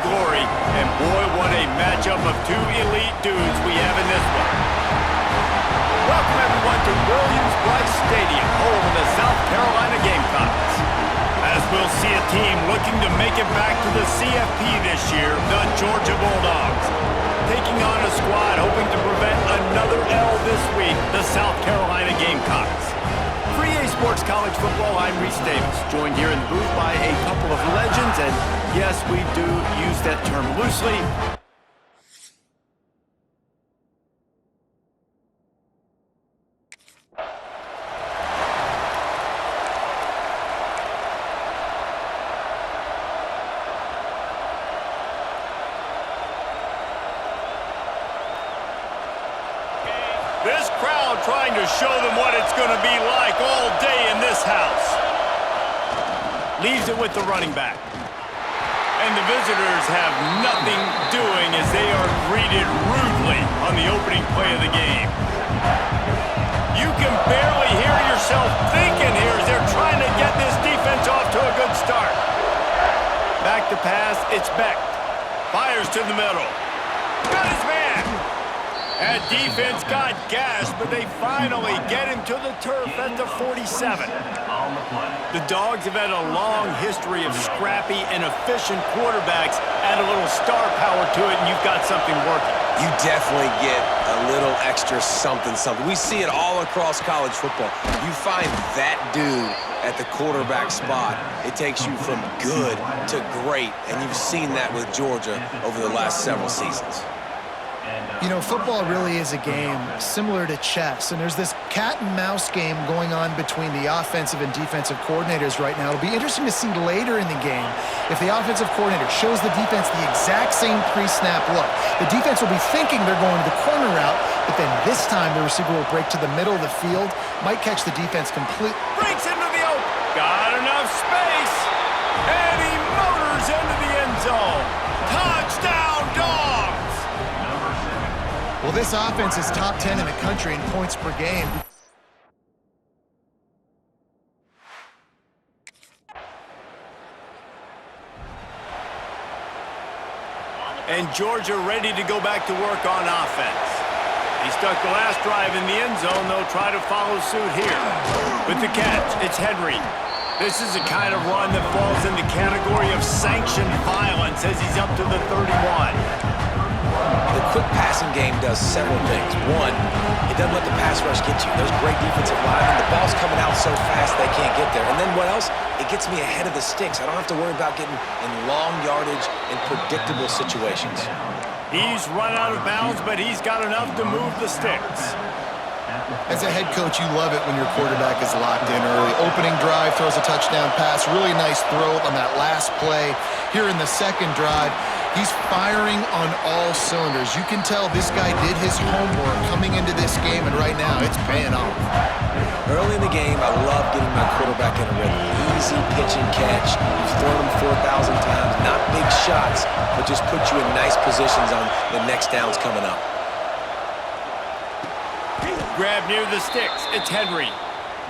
glory. And boy, what a matchup of two elite dudes we have in this one. Welcome everyone to Williams-Brice Stadium, home of the South Carolina Gamecocks. As we'll see a team looking to make it back to the CFP this year, the Georgia Bulldogs. Taking on a squad hoping to prevent another L this week, the South Carolina Gamecocks. For EA Sports College Football, I'm Reese Davis, joined here in the booth by a couple of legends, and yes, we do use that term loosely. This crowd trying to show them what it's going to be like all day in this house. Leaves it with the running back. And the visitors have nothing doing as they are greeted rudely on the opening play of the game. You can barely hear yourself thinking here as they're trying to get this defense off to a good start. Back to pass, it's Beck. Fires to the middle. Got his man. That defense got gashed, but they finally get him to the turf at the 47. The Dogs have had a long history of scrappy and efficient quarterbacks. Add a little star power to it, and you've got something working. You definitely get a little extra something. We see it all across college football. You find that dude at the quarterback spot, it takes you from good to great, and you've seen that with Georgia over the last several seasons. You know, football really is a game similar to chess, and there's this cat-and-mouse game going on between the offensive and defensive coordinators right now. It'll be interesting to see later in the game if the offensive coordinator shows the defense the exact same pre-snap look. The defense will be thinking they're going to the corner route, but then this time the receiver will break to the middle of the field, might catch the defense completely. Breaks into the open. Got enough space, and he motors into the end zone. Touchdown, Dogs! Well, this offense is top 10 in the country in points per game. And Georgia ready to go back to work on offense. He stuck the last drive in the end zone. They'll try to follow suit here. With the catch, it's Henry. This is a kind of run that falls in the category of sanctioned violence as he's up to the 31. The quick passing game does several things. One, it doesn't let the pass rush get you. There's great defensive linemen. The ball's coming out so fast they can't get there. And then what else? It gets me ahead of the sticks. I don't have to worry about getting in long yardage in predictable situations. He's run out of bounds, but he's got enough to move the sticks. As a head coach, you love it when your quarterback is locked in early. Opening drive, throws a touchdown pass. Really nice throw on that last play. Here in the second drive, he's firing on all cylinders. You can tell this guy did his homework coming into this game, and right now it's paying off. Early in the game, I love getting my quarterback in a rhythm. Easy pitch and catch. You've thrown him 4,000 times. Not big shots, but just put you in nice positions on the next downs coming up. Grab near the sticks. It's Henry.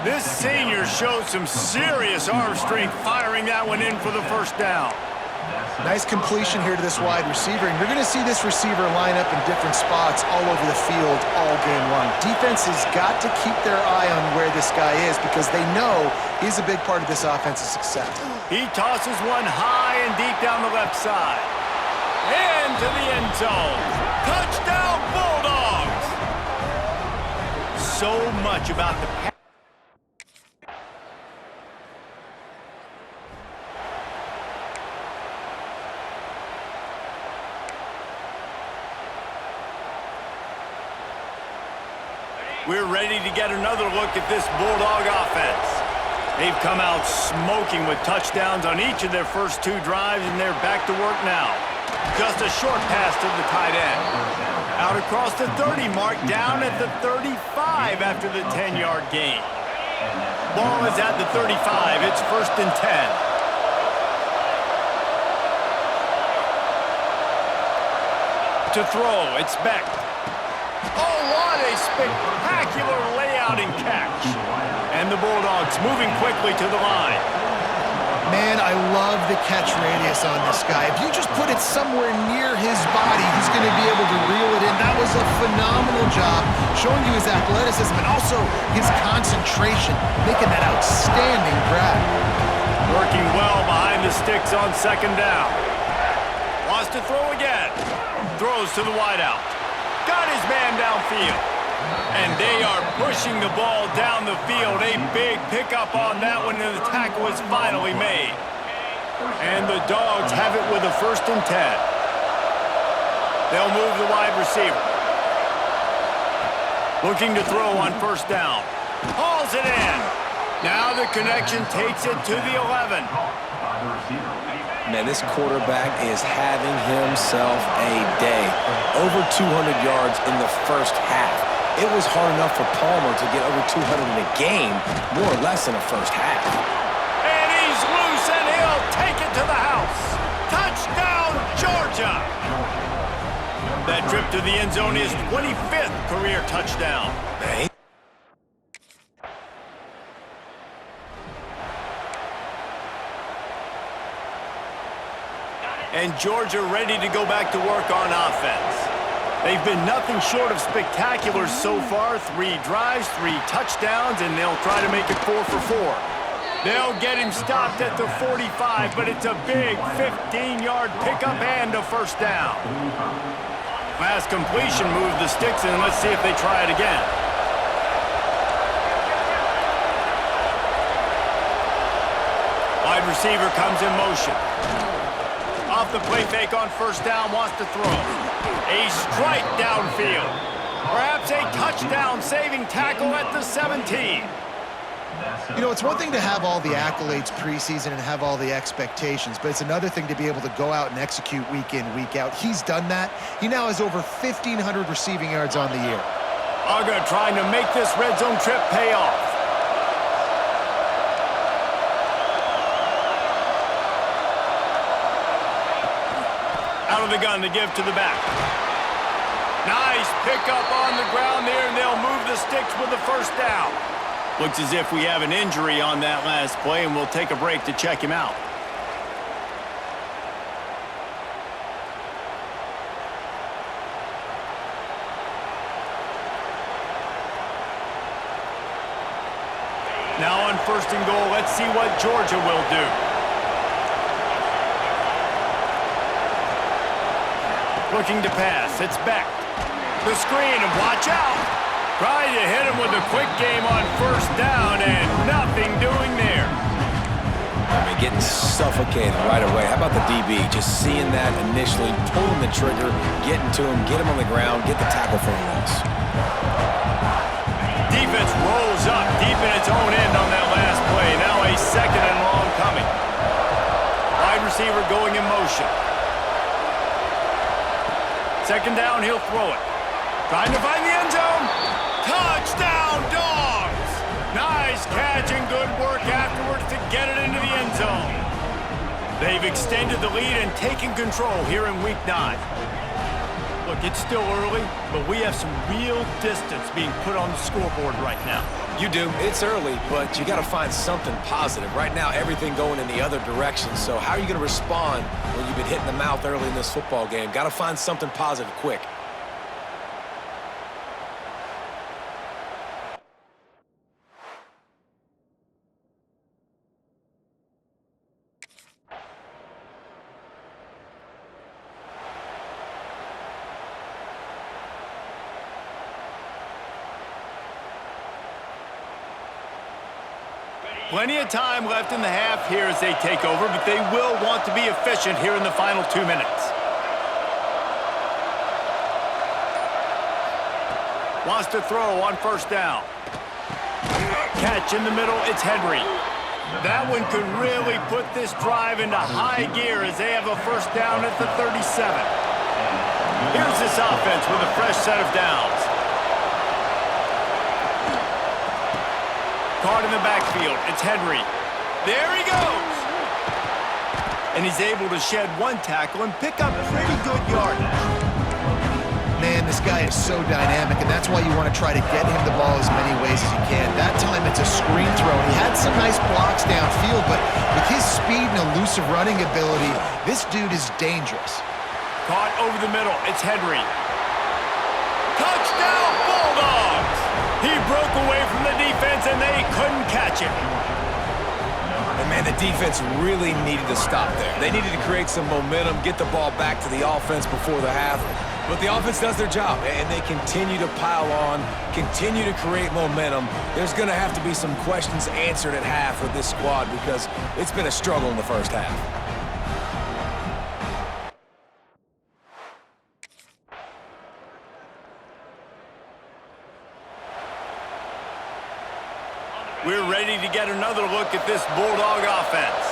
This senior showed some serious arm strength firing that one in for the first down. Nice completion here to this wide receiver, and you're going to see this receiver line up in different spots all over the field all game long. Defense has got to keep their eye on where this guy is because they know he's a big part of this offense's success. He tosses one high and deep down the left side. Into the end zone. Touchdown, Bulldogs! So much about the pass. We're ready to get another look at this Bulldog offense. They've come out smoking with touchdowns on each of their first two drives, and they're back to work now. Just a short pass to the tight end. Out across the 30 mark, down at the 35 after the 10-yard gain. Ball is at the 35. It's 1st and 10. To throw, it's Beck. Oh, what a spectacular layout and catch. And the Bulldogs moving quickly to the line. Man, I love the catch radius on this guy. If you just put it somewhere near his body, he's going to be able to reel it in. That was a phenomenal job, showing you his athleticism and also his concentration, making that outstanding grab. Working well behind the sticks on second down. Wants to throw again. Throws to the wideout. Got his man downfield. And they are pushing the ball down the field. A big pickup on that one, and the tackle is finally made. And the Dogs have it with a 1st and 10. They'll move the wide receiver. Looking to throw on 1st down. Hauls it in. Now the connection takes it to the 11. Man, this quarterback is having himself a day. Over 200 yards in the first half. It was hard enough for Palmer to get over 200 in a game, more or less in the first half. And he's loose, and he'll take it to the house. Touchdown, Georgia! That trip to the end zone is 25th career touchdown. Man. And Georgia ready to go back to work on offense. They've been nothing short of spectacular so far. 3 drives, 3 touchdowns, and they'll try to make it 4 for 4. They'll get him stopped at the 45, but it's a big 15-yard pickup and a 1st down. Last completion moved the sticks, and let's see if they try it again. Wide receiver comes in motion. Off the play fake on 1st down, wants to throw. A strike downfield. Perhaps a touchdown-saving tackle at the 17. You know, it's one thing to have all the accolades preseason and have all the expectations, but it's another thing to be able to go out and execute week in, week out. He's done that. He now has over 1,500 receiving yards on the year. Uga trying to make this red zone trip pay off. Out of the gun to give to the back. Nice pickup on the ground there, and they'll move the sticks with the 1st down. Looks as if we have an injury on that last play, and we'll take a break to check him out. Now on 1st and goal, let's see what Georgia will do. Looking to pass. It's back. The screen, and watch out. Trying to hit him with a quick game on 1st down, and nothing doing there. I mean, getting suffocated right away. How about the DB? Just seeing that initially, pulling the trigger, getting to him, get him on the ground, get the tackle for a loss. Defense rolls up deep in its own end on that last play. Now a 2nd and long coming. Wide receiver going in motion. 2nd down, he'll throw it. Trying to find the end zone. Touchdown, Dogs! Nice catch and good work afterwards to get it into the end zone. They've extended the lead and taken control here in Week 9. Look, it's still early, but we have some real distance being put on the scoreboard right now. You do. It's early, but you got to find something positive. Right now, everything going in the other direction. So how are you going to respond when you've been hit in the mouth early in this football game? Got to find something positive quick. Plenty of time left in the half here as they take over, but they will want to be efficient here in the final 2 minutes. Wants to throw on 1st down. Catch in the middle, it's Henry. That one could really put this drive into high gear as they have a 1st down at the 37. Here's this offense with a fresh set of downs. Caught in the backfield, it's Henry. There he goes! And he's able to shed 1 tackle and pick up pretty good yardage. Man, the This guy is so dynamic, and that's why you want to try to get him the ball as many ways as you can. That time it's a screen throw. He had some nice blocks downfield, but with his speed and elusive running ability, this dude is dangerous. Caught over the middle. It's Henry. Touchdown, Bulldogs! He broke away from the defense, and they couldn't catch him. And, man, the defense really needed to stop there. They needed to create some momentum, get the ball back to the offense before the half. But the offense does their job, and they continue to pile on, continue to create momentum. There's going to have to be some questions answered at half with this squad because it's been a struggle in the first half. We're ready to get another look at this Bulldog offense.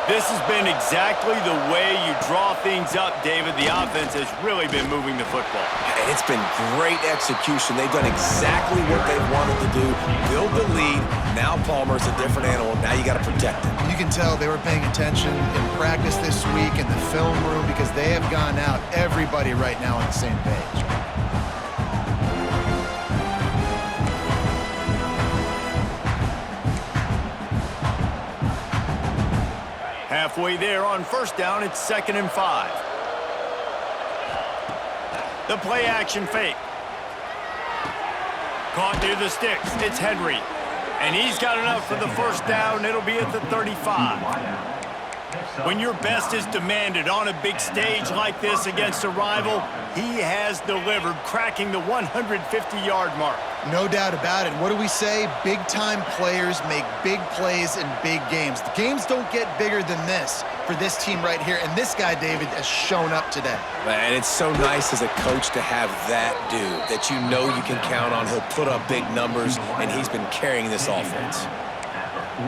This has been exactly the way you draw things up, David. The offense has really been moving the football. And it's been great execution. They've done exactly what they wanted to do. Build the lead. Now Palmer's a different animal. Now you got to protect him. You can tell they were paying attention in practice this week in the film room because they have gone out, everybody right now on the same page. Halfway there on first down, it's 2nd and 5. The play action fake. Caught near the sticks. It's Henry. And he's got enough for the first down. It'll be at the 35. When your best is demanded on a big stage like this against a rival, he has delivered, cracking the 150-yard mark. No doubt about it. What do we say? Big-time players make big plays in big games. The games don't get bigger than this for this team right here, and this guy, David, has shown up today. Man, it's so nice as a coach to have that dude that you know you can count on. He'll put up big numbers, and he's been carrying this offense.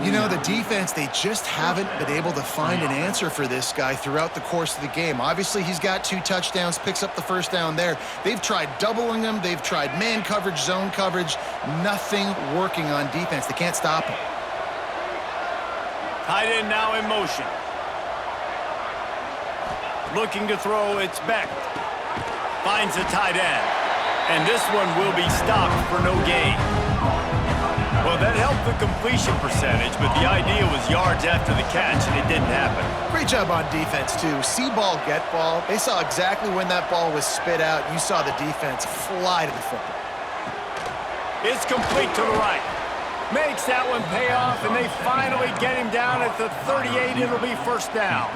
You know, the defense, they just haven't been able to find an answer for this guy throughout the course of the game. Obviously, he's got 2 touchdowns, picks up the first down there. They've tried doubling him. They've tried man coverage, zone coverage. Nothing working on defense. They can't stop him. Tight end now in motion. Looking to throw, it's Beck. Finds a tight end. And this one will be stopped for no gain. Well, that helped the completion percentage, but the idea was yards after the catch, and it didn't happen. Great job on defense, too. See ball, get ball. They saw exactly when that ball was spit out. You saw the defense fly to the football. It's complete to the right. Makes that one pay off, and they finally get him down at the 38. It'll be first down.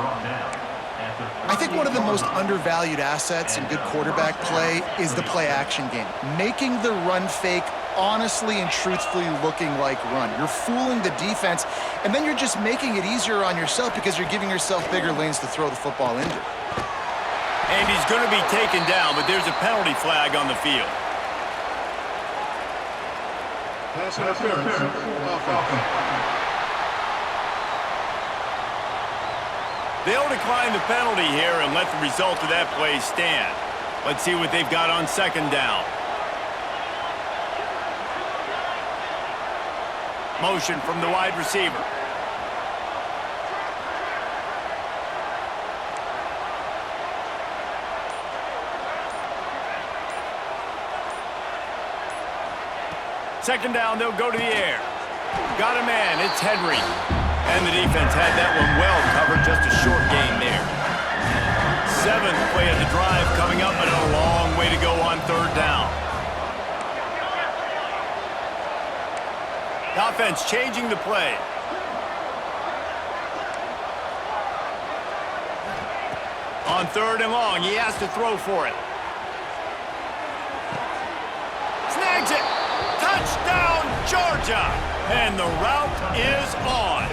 I think one of the most undervalued assets in good quarterback play is the play-action game. Making the run fake honestly and truthfully looking like run. You're fooling the defense, and then you're just making it easier on yourself because you're giving yourself bigger lanes to throw the football into. And he's going to be taken down, but there's a penalty flag on the field. Pass interference. They'll decline the penalty here and let the result of that play stand. Let's see what they've got on second down. Motion from the wide receiver. Second down, they'll go to the air. Got a man, it's Henry. And the defense had that one well covered, just a short gain there. 7th play of the drive coming up, and a long way to go on third down. The offense changing the play. On 3rd and long, he has to throw for it. Snags it! Touchdown, Georgia! And the route is on.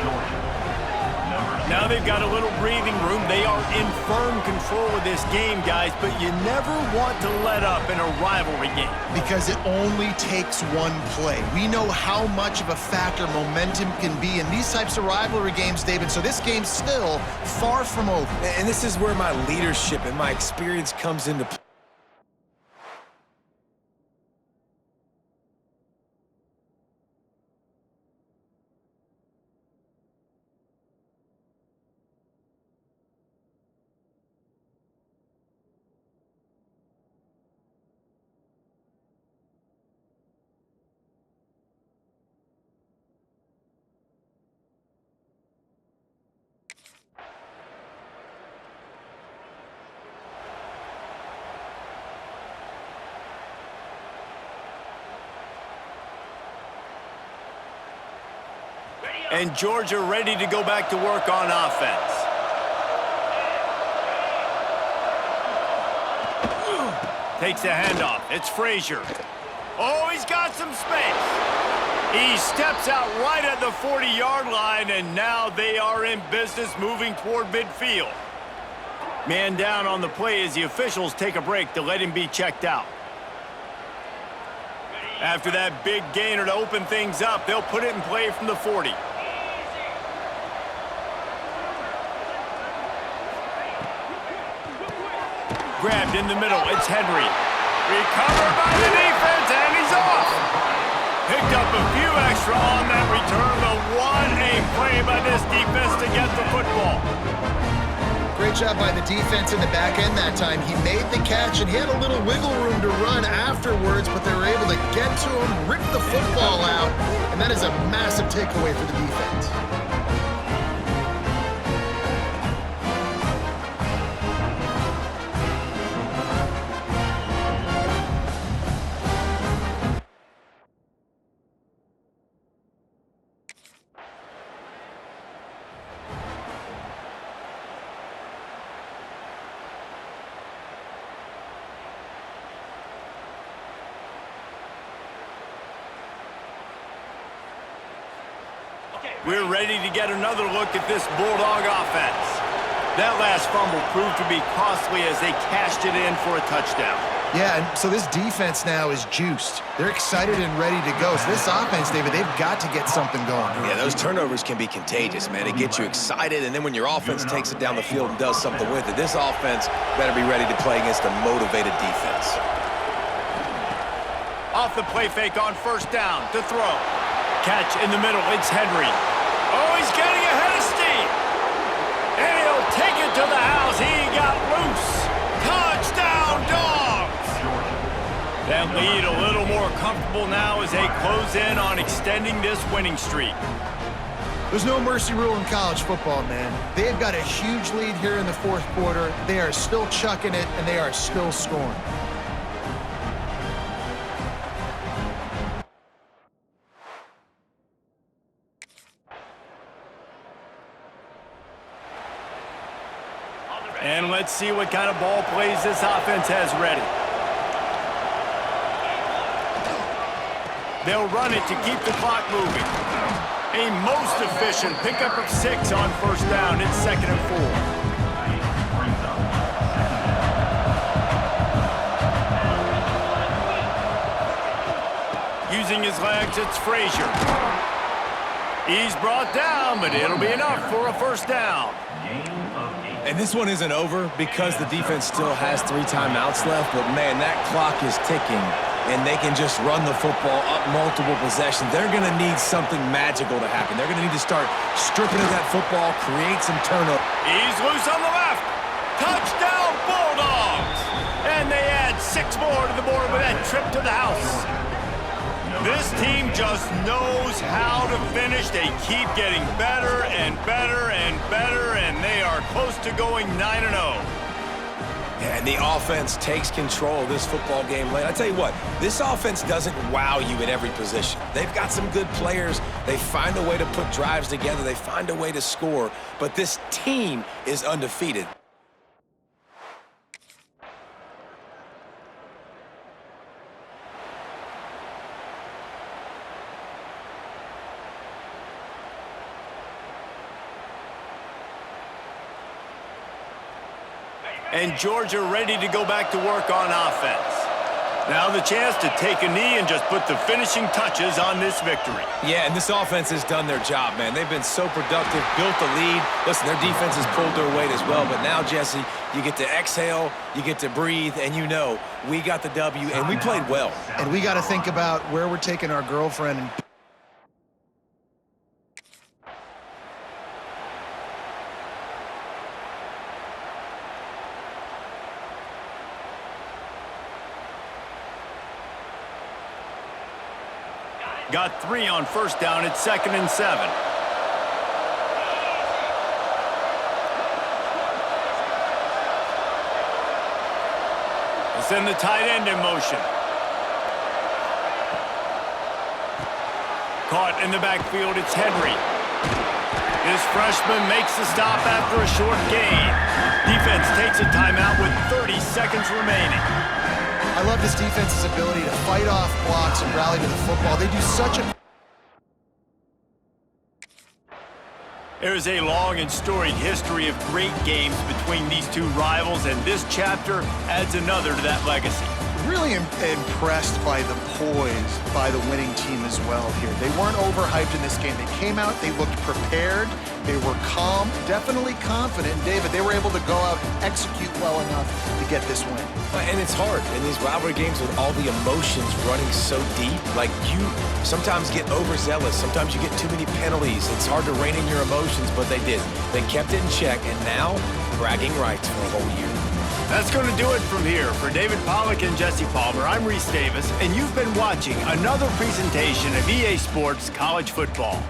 Now they've got a little breathing room. They are in firm control of this game, guys, but you never want to let up in a rivalry game. Because it only takes one play. We know how much of a factor momentum can be in these types of rivalry games, David, so this game's still far from over. And this is where my leadership and my experience comes into play. And Georgia ready to go back to work on offense. Takes a handoff. It's Frazier. Oh, he's got some space. He steps out right at the 40-yard line, and now they are in business moving toward midfield. Man down on the play as the officials take a break to let him be checked out. After that big gainer to open things up, they'll put it in play from the 40. Grabbed in the middle, it's Henry. Recovered by the defense, and he's off. Picked up a few extra on that return, but what a play by this defense to get the football. Great job by the defense in the back end that time. He made the catch, and he had a little wiggle room to run afterwards, but they were able to get to him, rip the football out, and that is a massive takeaway for the defense. We're ready to get another look at this Bulldog offense. That last fumble proved to be costly as they cashed it in for a touchdown. Yeah, and so this defense now is juiced. They're excited and ready to go. So this offense, David, they've got to get something going. Yeah, those turnovers can be contagious, man. It gets you excited, and then when your offense takes it down the field and does something with it, this offense better be ready to play against a motivated defense. Off the play fake on first down to throw. Catch in the middle, it's Henry. Oh, he's getting ahead of steam. And he'll take it to the house. He got loose. Touchdown, Dogs. That lead a little more comfortable now as they close in on extending this winning streak. There's no mercy rule in college football, man. They've got a huge lead here in the fourth quarter. They are still chucking it, and they are still scoring. And let's see what kind of ball plays this offense has ready. They'll run it to keep the clock moving. A most efficient pickup of 6 on first down. It's 2nd and 4. Using his legs, it's Frazier. He's brought down, but it'll be enough for a first down. And this one isn't over because the defense still has 3 timeouts left, but man, that clock is ticking, and they can just run the football up multiple possessions. They're going to need something magical to happen. They're going to need to start stripping at that football, create some turnover. He's loose on the left. Touchdown, Bulldogs! And they add 6 more to the board with that trip to the house. This team just knows how to finish. They keep getting better and better and better, and they are close to going 9-0. Yeah, and the offense takes control of this football game late. I tell you what, this offense doesn't wow you at every position. They've got some good players. They find a way to put drives together. They find a way to score. But this team is undefeated. And Georgia ready to go back to work on offense. Now the chance to take a knee and just put the finishing touches on this victory. Yeah, and this offense has done their job, man. They've been so productive, built the lead. Listen, their defense has pulled their weight as well. But now, Jesse, you get to exhale, you get to breathe, and you know we got the W, and we played well. And we got to think about where we're taking our girlfriend and Got 3 on first down. It's 2nd and 7. Send the tight end in motion. Caught in the backfield. It's Henry. This freshman makes the stop after a short gain. Defense takes a timeout with 30 seconds remaining. I love this defense's ability to fight off blocks and rally to the football. They do such a... There's a long and storied history of great games between these two rivals, and this chapter adds another to that legacy. Really impressed by the poise by the winning team as well here. They weren't overhyped in this game. They came out, they looked prepared, they were calm, definitely confident. And David, they were able to go out and execute well enough to get this win. And it's hard in these rivalry games with all the emotions running so deep. Like, you sometimes get overzealous. Sometimes you get too many penalties. It's hard to rein in your emotions, but they did. They kept it in check, and now bragging rights for a whole year. That's going to do it from here. For David Pollack and Jesse Palmer, I'm Reese Davis, and you've been watching another presentation of EA Sports College Football.